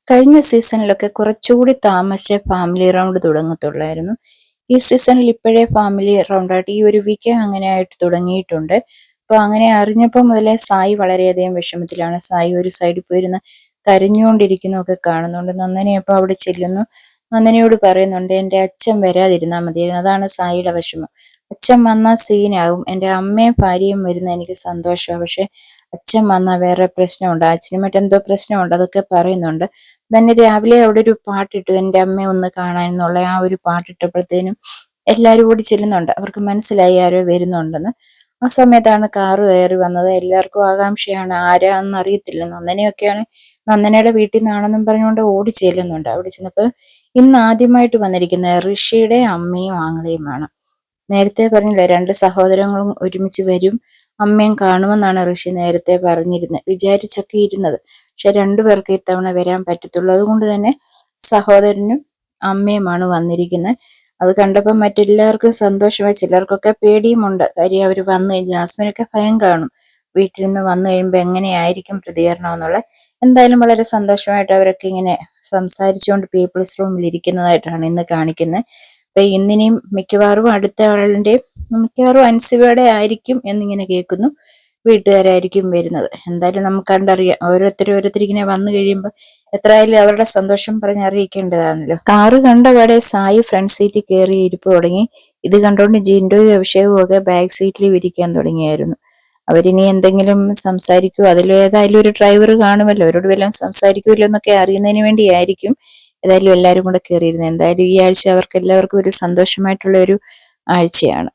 കഴിഞ്ഞ സീസണിലൊക്കെ കുറച്ചുകൂടി താമസിച്ചേ family round തുടങ്ങത്തുള്ളായിരുന്നു. ഈ സീസണിൽ ഇപ്പോഴേ ഫാമിലി റൗണ്ടായിട്ട് ഈ ഒരു വീക്ക് അങ്ങനെ ആയിട്ട് തുടങ്ങിയിട്ടുണ്ട്. അപ്പോൾ അങ്ങനെ അറിഞ്ഞപ്പോൾ മുതലേ സായി വളരെയധികം വിഷമത്തിലാണ്. സായി ഒരു സൈഡിൽ പോയിരുന്ന് കരഞ്ഞുകൊണ്ടിരിക്കുന്നതൊക്കെ കാണുന്നുണ്ട്. നന്ദന അപ്പോൾ അവിടെ ചെല്ലുന്നു. നന്ദനയോട് പറയുന്നുണ്ട്, എൻ്റെ അച്ഛൻ വരാതിരുന്നാൽ മതിയായിരുന്നു. അതാണ് സായിയുടെ വിഷമം. അച്ഛൻ വന്നാൽ സീനാകും. എൻ്റെ അമ്മയും ഭാര്യയും വരുന്ന എനിക്ക് സന്തോഷമാണ്. പക്ഷെ അച്ഛൻ വന്നാൽ വേറെ പ്രശ്നമുണ്ട്, അച്ഛനുമായിട്ട് എന്തോ പ്രശ്നമുണ്ട്, അതൊക്കെ പറയുന്നുണ്ട്. തന്നെ രാവിലെ അവിടെ ഒരു പാട്ടിട്ടു, എൻ്റെ അമ്മയെ ഒന്ന് കാണാൻ എന്നുള്ള ആ ഒരു പാട്ടിട്ടപ്പോഴത്തേനും എല്ലാവരും കൂടി ചെല്ലുന്നുണ്ട്. അവർക്ക് മനസ്സിലായി ആരോ വരുന്നുണ്ടെന്ന്. ആ സമയത്താണ് കാറ് കയറി വന്നത്. എല്ലാവർക്കും ആകാംക്ഷയാണ്, ആരാന്ന് അറിയത്തില്ല. നന്ദനയൊക്കെയാണ് നന്ദനയുടെ വീട്ടിൽ നിന്നാണെന്നും പറഞ്ഞുകൊണ്ട് ഓടി ചെല്ലുന്നുണ്ട്. അവിടെ ചെന്നപ്പോൾ ഇന്ന് ആദ്യമായിട്ട് വന്നിരിക്കുന്ന ഋഷിയുടെ അമ്മയും ആങ്ങളെയുമാണ്. നേരത്തെ പറഞ്ഞില്ല, രണ്ട് സഹോദരങ്ങളും ഒരുമിച്ച് വരും, അമ്മയും കാണുമെന്നാണ് ഋഷി നേരത്തെ വിചാരിച്ചൊക്കെ ഇരുന്നത്. പക്ഷെ രണ്ടുപേർക്ക് ഇത്തവണ വരാൻ പറ്റത്തുള്ളൂ. അതുകൊണ്ട് തന്നെ സഹോദരനും അമ്മയുമാണ് വന്നിരിക്കുന്നത്. അത് കണ്ടപ്പോൾ മറ്റെല്ലാവർക്കും സന്തോഷമായി. ചിലർക്കൊക്കെ പേടിയുമുണ്ട്. കാര്യം അവർ വന്നു ജാസ്മിനൊക്കെ ഭയം കാണും, വീട്ടിൽ നിന്ന് വന്നു കഴിയുമ്പോൾ എങ്ങനെയായിരിക്കും പ്രതികരണം എന്നുള്ള. എന്തായാലും വളരെ സന്തോഷമായിട്ട് അവരൊക്കെ ഇങ്ങനെ സംസാരിച്ചുകൊണ്ട് പീപ്പിൾസ് റൂമിൽ ഇരിക്കുന്നതായിട്ടാണ് ഇന്ന് കാണിക്കുന്നത്. അപ്പൊ ഇന്നിനിയും മിക്കവാറും മിക്കവാറും അൻസിബയുടെ ആയിരിക്കും എന്നിങ്ങനെ കേൾക്കുന്നു. വീട്ടുകാരായിരിക്കും വരുന്നത്. എന്തായാലും നമുക്ക് കണ്ടറിയാം. ഓരോരുത്തർ ഇങ്ങനെ വന്നു കഴിയുമ്പോൾ എത്രയായാലും അവരുടെ സന്തോഷം പറഞ്ഞ് അറിയിക്കേണ്ടതാണല്ലോ. കാറ് കണ്ടപാടെ സായി ഫ്രണ്ട് സീറ്റിൽ കയറി ഇരിപ്പ് തുടങ്ങി. ഇത് കണ്ടുകൊണ്ട് ജിൻഡോയും അഭിഷേകവും ഒക്കെ ബാക്ക് സീറ്റിൽ ഇരിക്കാൻ തുടങ്ങിയായിരുന്നു. അവരിനി എന്തെങ്കിലും സംസാരിക്കുമോ, അതിലേതായാലും ഒരു ഡ്രൈവർ കാണുമല്ലോ, അവരോട് വല്ലതും സംസാരിക്കുമല്ലോ എന്നൊക്കെ അറിയുന്നതിന് വേണ്ടിയായിരിക്കും ഏതായാലും എല്ലാവരും കൂടെ കയറിയിരുന്നത്. എന്തായാലും ഈ ആഴ്ച അവർക്ക് എല്ലാവർക്കും ഒരു സന്തോഷമായിട്ടുള്ള ഒരു ആഴ്ചയാണ്.